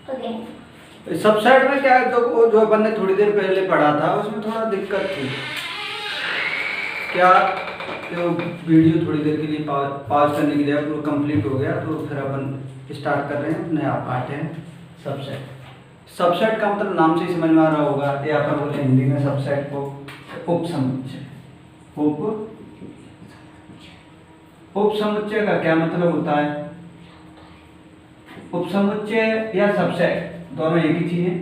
Subset में क्या है, तो वो जो अपन ने थोड़ी देर पहले पढ़ा था उसमें थोड़ा दिक्कत थी क्या, जो वीडियो थोड़ी देर के लिए पॉज करने के लिए पूरा कंप्लीट हो गया, तो फिर अपन स्टार्ट कर रहे हैं नया पार्ट है सबसेट। सबसेट का मतलब नाम से ही समझ में आ रहा होगा, या अपन बोले हिंदी में सबसेट को उपसमुच्चय। उपसमुच्चय का क्या मतलब होता है? उपसमुच्चय या सबसेट दोनों एक ही चीज है।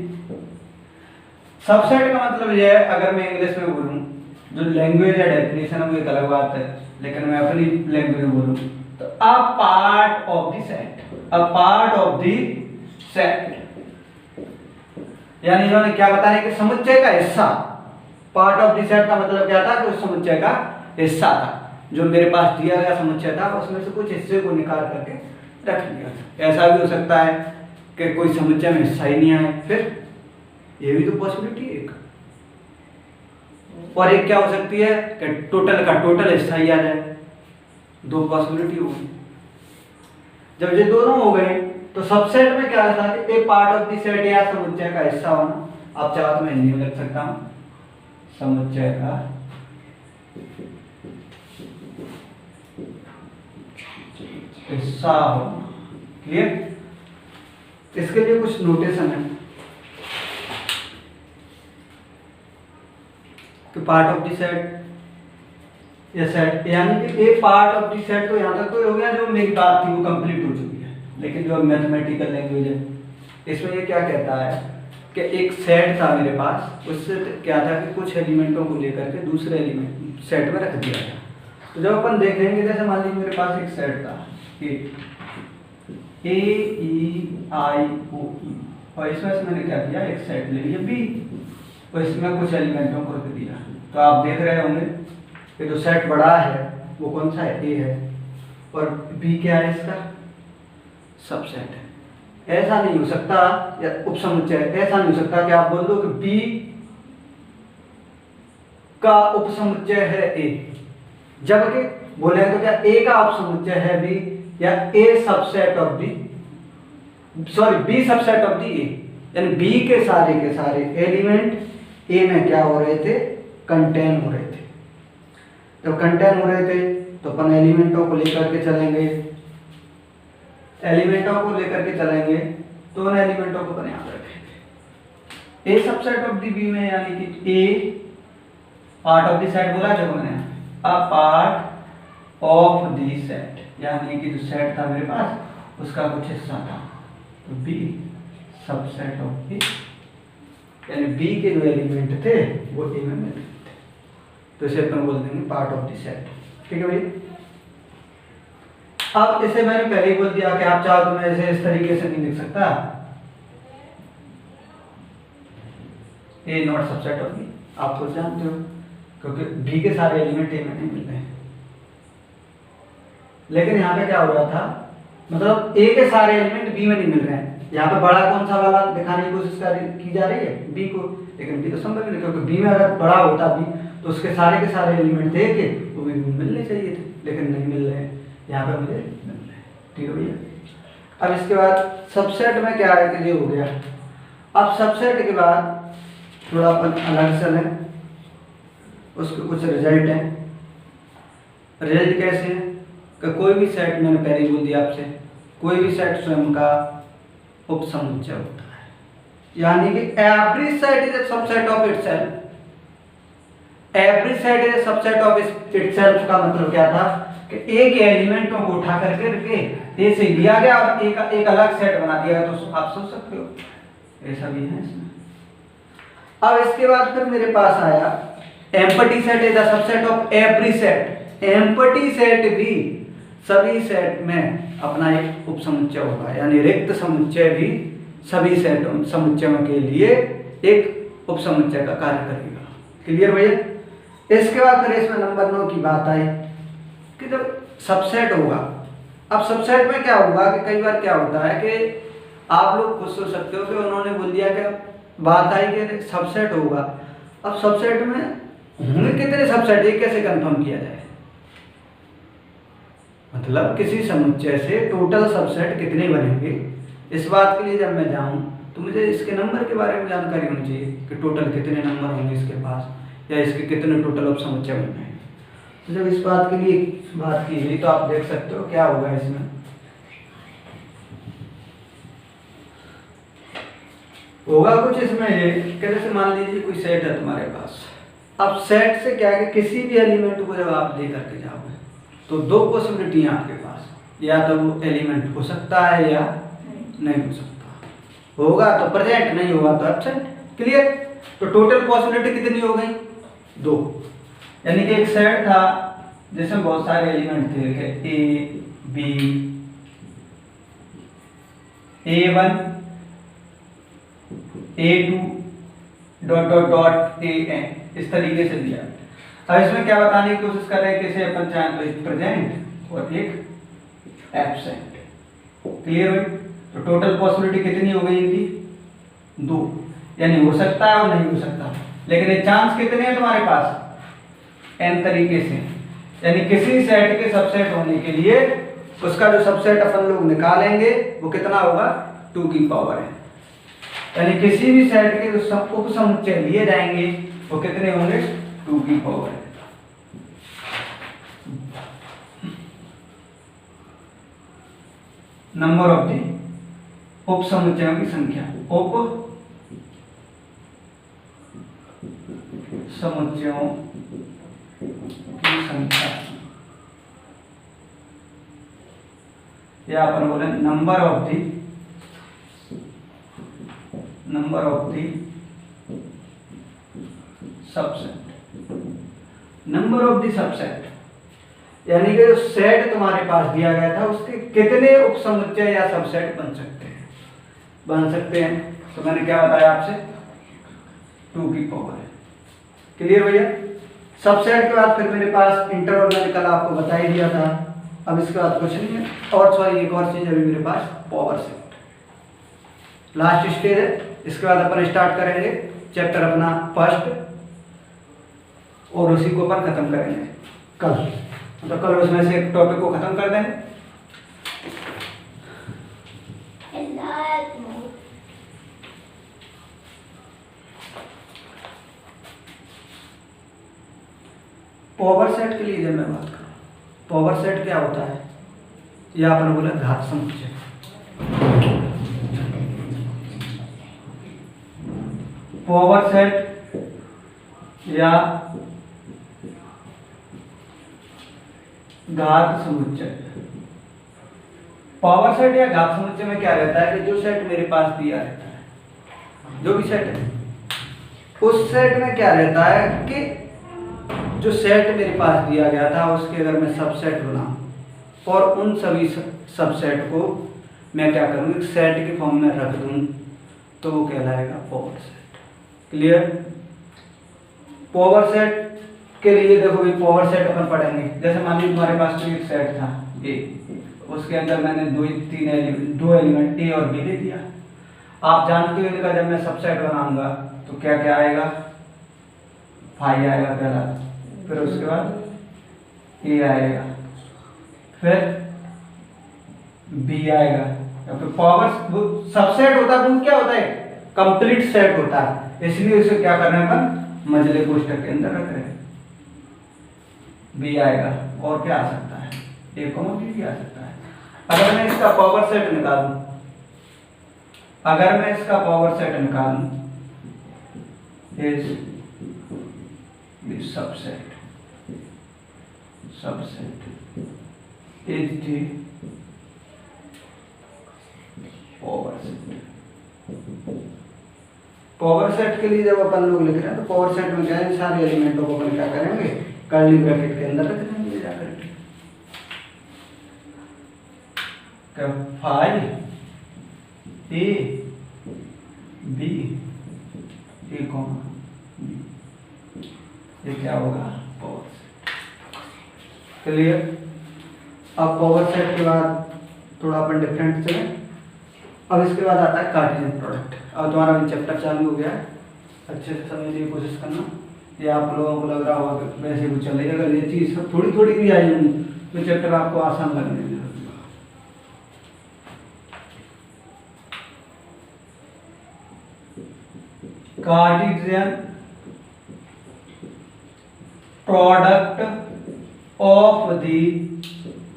सबसेट का मतलब यह है, अगर मैं इंग्लिश में बोलूं, जो लैंग्वेज या डेफिनेशन है वो एक अलग बात है, लेकिन मैं अपनी लैंग्वेज में बोलूं तो a part of the set, a part of the set, यानी इन्होंने क्या बताया कि समुच्चय का हिस्सा। पार्ट ऑफ द सेट का मतलब क्या था कि उस समुच्चय का हिस्सा था, जो मेरे पास दिया गया समुच्चय था उसमें से कुछ हिस्से को निकाल करके रख लिया। ऐसा भी हो सकता है कि कोई समुच्चय में हिस्सा ही नहीं आए, फिर ये भी तो पॉसिबिलिटी है एक। और एक क्या हो सकती है कि टोटल का टोटल हिस्सा ही आ जाए, दो पॉसिबिलिटी हो गई। जब ये दोनों हो गए तो सबसेट में क्या था कि ए पार्ट ऑफ द सेट या समुच्चय का हिस्सा होना। आप चाहो तो मैं हिंदी में लिख सकता हूं, समुच्चय का हिस्सा होना। क्लियर? इसके लिए कुछ नोटेशन है कि पार्ट ऑफ द सेट या सेट, यानी कि ए पार्ट ऑफ द सेट, तो यहां तक तो हो गया, जो मेरी बात थी वो कंप्लीट हो चुकी है। लेकिन जो मैथमेटिकल लैंग्वेज है इसमें ये क्या कहता है कि एक सेट था मेरे पास, उससे क्या था कि कुछ एलिमेंटों को लेकर के दूसरे एलिमेंट सेट में रख दिया गया। तो जब अपन देखेंगे, जैसे मान लीजिए मेरे पास एक सेट था ए ई आई ओ ई, और इसमें से मैंने क्या किया, एक सेट ले लिया बी, और इसमें कुछ एलिमेंटों को रख दिया। तो आप देख रहे होंगे कि जो सेट बड़ा है वो कौन सा है, ए है, और बी क्या है, इसका सबसेट है। ऐसा नहीं हो सकता, या उपसमुच्चय ऐसा नहीं हो सकता कि आप बोल दो कि बी का उपसमुच्चय है ए, जबकि बोले तो क्या ए का उपसमुच्चय है बी, या A subset of the, sorry B subset of the A, यानी बी के सारे एलिमेंट ए में क्या हो रहे थे, कंटेन हो रहे थे। जब कंटेन हो रहे थे तो अपन एलिमेंटों को लेकर के चलेंगे, एलिमेंटों को लेकर के चलेंगे, तो उन एलिमेंटों को अपन याद रखेंगे। ए सबसेट ऑफ दी बी में, यानी कि ए पार्ट ऑफ द सेट बोला जब मैंने, a part of the set, यानी कि जो सेट था मेरे पास उसका कुछ हिस्सा था, तो बी सबसेट ऑफ ए, यानी बी के जो एलिमेंट थे वो ए में मिलते थे, तो इसे अपन बोल देंगे पार्ट ऑफ द सेट। ठीक है भाई? अब इसे मैंने पहले ही बोल दिया कि आप चाहो तो मैं इसे इस तरीके से नहीं लिख सकता, ए नॉट सबसेट ऑफ बी, आप तो जानते हो, क्योंकि बी के सारे एलिमेंट ए में नहीं मिल रहे हैं। लेकिन यहाँ पे क्या हो रहा था, मतलब ए के सारे एलिमेंट बी में नहीं मिल रहे हैं। यहाँ पे बड़ा कौन सा वाला दिखाने की कोशिश की जा रही है, बी को, लेकिन बी तो संभव नहीं, क्योंकि बी में अगर बड़ा होता बी तो उसके सारे के सारे एलिमेंट थे कि वो भी मिलने चाहिए थे, लेकिन नहीं मिल रहे हैं, यहाँ पे मुझे मिल रहे हैं। ठीक है भैया? अब इसके बाद सबसेट में क्या है कि ये हो गया। अब सबसेट के बाद थोड़ा अपन अलग चलें, उसके कुछ रिजल्ट हैं। रिजल्ट कैसे हैं कि कोई भी सेट, मैंने पहले ही बोल दिया आपसे, कोई भी सेट स्वयं का उपसमुच्चय होता है, यानी कि every set is a subset of itself. Every set is a subset of itself का मतलब क्या था कि एक एलिमेंटों को उठा करके ए से लिया गया और एक अलग सेट बना दिया गया। तो आप सोच सकते हो ऐसा भी है इसमें। अब इसके बाद फिर मेरे पास आया empty set is the subset of every set. Empty set भी सभी सेट में अपना एक उपसमुच्चय होगा, यानी रिक्त समुच्चय भी सभी सेट समुच्चयों के लिए एक उपसमुच्चय का कार्य करेगा। क्लियर भैया? इसके बाद फिर इसमें नंबर 9 की बात आई कि जब सबसेट होगा, अब सबसेट में क्या होगा कि कई बार क्या होता है कि आप लोग खुद सोच सकते हो कि उन्होंने बोल दिया कि बात आई कि सबसेट होगा। अब सबसेट में होंगे कितने सबसेट, ये कैसे कंफर्म किया जाए? मतलब किसी समुच्चय से टोटल सबसेट कितने बनेंगे इस बात के लिए जब मैं जाऊँ तो मुझे इसके नंबर के बारे में जानकारी होनी चाहिए कि टोटल कितने नंबर होंगे इसके पास या इसके कितने टोटल ऑफ समुच्चय होंगे। तो जब इस बात के लिए बात की गई तो आप देख सकते हो क्या होगा इसमें। होगा कुछ इसमें ये कि जैसे मान लीजिए कोई सेट है तुम्हारे पास। अब सेट से क्या है कि किसी भी एलिमेंट को जब आप ले करके जाओगे तो दो पॉसिबिलिटी है आपके पास, या तो वो एलिमेंट हो सकता है या नहीं हो सकता। होगा तो प्रेजेंट, नहीं होगा तो एब्सेंट। क्लियर। तो टोटल पॉसिबिलिटी कितनी हो गई? 2। यानी कि एक सेट था जिसमें बहुत सारे एलिमेंट थे, A B A1 A2 dot dot dot AN, इस तरीके से दिया। अब इसमें क्या बताने की कोशिश कर रहे हैं कि इसे अपन चाहें तो एक प्रेजेंट और एक एब्सेंट। क्लियर हुई? तो टोटल पॉसिबिलिटी कितनी हो गई इनकी? 2। यानी हो सकता है और नहीं हो सकता। लेकिन ये चांस कितने हैं तुम्हारे पास? n तरीके से। यानी किसी सेट के सबसेट होने के लिए उसका जो सबसेट अपन लोग निकालेंगे वो कितना होगा? 2 की पावर n। यानी किसी भी सेट के जो उप समुच्चय लिए जाएंगे वो कितने होंगे? 2 की power n। Number of the उप समुच्चयों की संख्या, उप समुच्चयों की संख्या, या अपन बोले number of the subset. Number of the subset यानी कि जो सेट तुम्हारे पास दिया गया था उसके कितने उप समुच्चय या सबसेट बन सकते हैं। तो मैंने क्या बताया आपसे? 2 की पावर है। क्लियर भैया? सबसेट के बाद फिर मेरे पास इंटरवल मैंने कल आपको बता ही दिया था। अब इसके बाद कुछ नहीं है। और सॉरी एक और चीज अभी मेरे पास पावर सेट लास्ट स्टेज है। इसके बाद अपन स्टार्ट करेंगे चैप्टर अपना फर्स्ट और उसी को अपन खत्म करेंगे कल। तो कल उसमें से एक टॉपिक को खत्म कर देंगे। पावर सेट के लिए जब मैं बात करूं, पावर सेट क्या होता है? या अपन बोला घात समुच्चय। पावर सेट या घात समुच्चय। पावर सेट या घात समुच्चय में क्या रहता है कि जो सेट मेरे पास दिया रहता है, जो भी सेट है, उस सेट में क्या रहता है कि जो सेट मेरे पास दिया गया था उसके अगर मैं सबसेट बनाऊं और उन सभी सबसेट को मैं क्या करूं, एक सेट के फॉर्म में रख दूं तो वो कहलाएगा power set. Clear? Power set के लिए देखो भाई, पावर सेट अपन पढ़ेंगे। जैसे मान लीजिए तुम्हारे पास तो एक सेट था ए, उसके अंदर मैंने दो एलिमेंट ए और बी दे दिया। आप जानते हो इनका जब मैं सबसेट बनाऊंगा तो क्या क्या आएगा? 5 आएगा पहला, फिर उसके बाद ए आएगा, फिर बी आएगा। तो पावर सबसेट होता है वो क्या होता है? कंप्लीट सेट होता है। इसलिए उसे क्या करना है अपन? मझले कोष्ठक के अंदर रख रहे हैं। बी आएगा और क्या आ सकता है? ए को बी भी आ सकता है। अगर मैं इसका पावर सेट निकालूं, is subset is the power set के लिए जब अपन लोग लिख रहे हैं तो पावर सेट में क्या है, सारे एलिमेंटों को अपन क्या करेंगे? कर्ली ब्रैकेट के अंदर रख देंगे जा करके। 5 A B A comma B, ये क्या होगा? Power set. क्लियर? अब पावर सेट के बाद थोड़ा अपन डिफरेंट चले। अब इसके बाद आता है कार्टेशियन प्रोडक्ट। अब तुम्हारा भी चैप्टर चालू हो गया है, अच्छे से समझने की कोशिश करना। ये आप लोगों को लग रहा होगा कि वैसे कुछ चल रही है, अगर ये चीज़ थोड़ी थोड़ी भी आई होगी तो चैप्टर आपको आसान लगने लगेगा। Cartesian product of the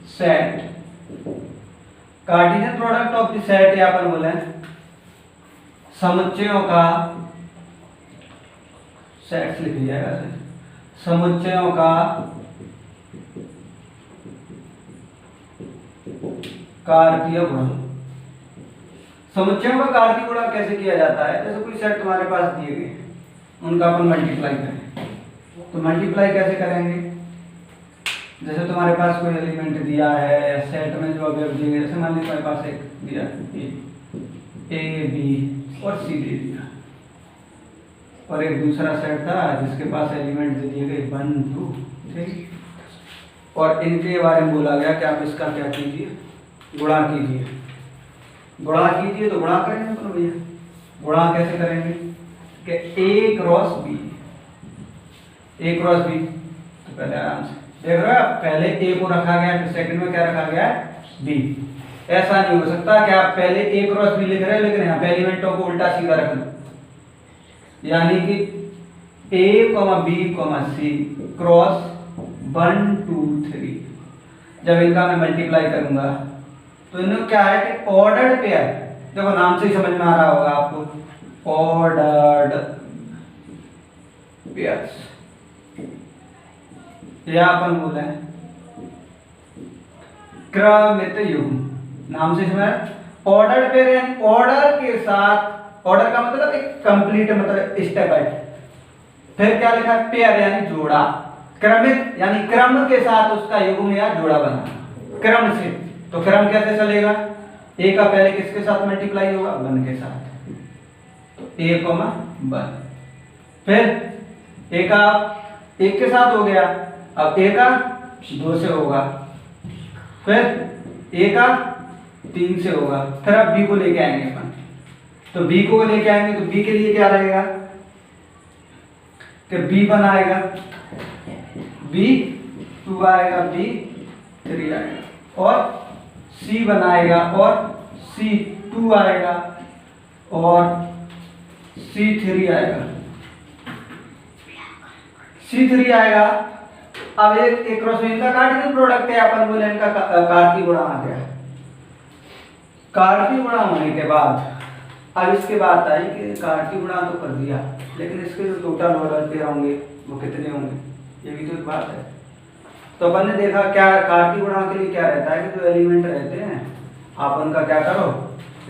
set. Cartesian product of the set या अपन बोले समुच्चयों का सेट्स लिख जाएगा, समुच्चयों का कार्तीय गुणा। समुच्चयों का कार्तीय गुणा कैसे किया जाता है? जैसे कोई सेट तुम्हारे पास दिए गए, उनका अपन मल्टीप्लाई करें, तो मल्टीप्लाई कैसे करेंगे? जैसे तुम्हारे पास कोई एलिमेंट दिया है या सेट में जो अवयव दिए गए, जैसे मान लीजिए तुम्हारे पास एक दिया ए बी और सी दे दिया, और एक दूसरा सेट था जिसके पास एलिमेंट दे दिए गए 1 2, ठीक, और इनके बारे में बोला गया कि आप इसका क्या कीजिए, गुणा कीजिए। गुणा कीजिए तो गुणा करेंगे तो भैया, गुणा कैसे करेंगे कि ए क्रॉस बी, ए क्रॉस बी। तो पहले आराम से देख रहे हो आप, पहले ए को रखा गया, फिर सेकंड में क्या रखा गया है, बी। ऐसा नहीं हो सकता कि आप पहले ए क्रॉस बी लिख रहे हैं लेकिन यहाँ पे एलिमेंटों को उल्टा सीधा रख लो, यानी कि ए बी सी क्रॉस 1 2 3। जब इनका मैं मल्टीप्लाई करूंगा तो इनमें क्या है कि ऑर्डर्ड पेयर, देखो नाम से ही समझ में आ रहा होगा आपको, ऑर्डर्ड पेयर्स, या अपन बोले क्रमित युग्म। नाम से समझ, ऑर्डर्ड पेयर यानी ऑर्डर के साथ, ऑर्डर का मतलब एक कंप्लीट मतलब स्टेप बाय। फिर क्या लिखा है, पेयर यानी जोड़ा, क्रमित यानी क्रम के साथ उसका युग्म या जोड़ा बना, क्रम से। तो क्रम कैसे चलेगा, ए का पहले किसके साथ मल्टीप्लाई होगा, 1 के साथ, तो ए 1, फिर ए का 1 के साथ हो गया, अब ए का 2 से होगा, फिर ए का 3 से होगा, फिर अब बी को लेके आएंगे अपन। तो बी को लेके आएंगे तो बी के लिए क्या रहेगा कि B1 आएगा, B2 आएगा, B3 आएगा, और C1 आएगा, और C2 आएगा, और C3 आएगा, C3 आएगा। अब एक क्रॉस में इनका कार्टेशियन प्रोडक्ट है, अपन बोले इनका कार्तीय गुणा आ गया। कार्तीय गुणा होने के बाद अब इसके बात आई कि कार्तीय गुणा तो कर दिया, लेकिन इसके जो टोटल ऑर्डर पेयर होंगे वो कितने होंगे, ये भी तो एक बात है। तो अपन ने देखा क्या कार्तीय गुणा के लिए क्या रहता है कि जो एलिमेंट रहते हैं आप उनका क्या करो,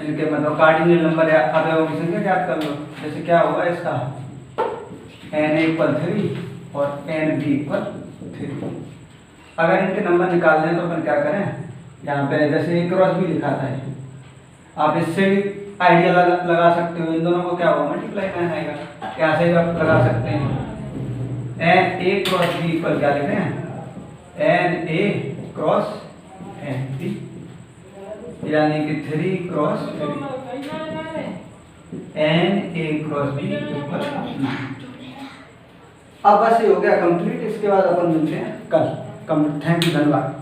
इनके मतलब कार्डिनल नंबर या अवयवों की संख्या ज्ञात कर लो। जैसे क्या होगा इसका n = 3 और n = 3। अगर इनके नंबर निकालने हैं तो अपन क्या करें, यहाँ पे जैसे एक क्रॉस भी लिखा था, आप इससे भी आइडिया लगा सकते हो, इन दोनों को क्या होगा मल्टीप्लाई करना आएगा, क्या से आप लगा सकते हैं, n a क्रॉस b पर क्या लिख रहे हैं, n a cross n b, यानी कि 3 cross 3, n a cross b = 9। अब बस ये हो गया कंप्लीट। इसके बाद अपन मिलते हैं कल। थैंक यू, धन्यवाद।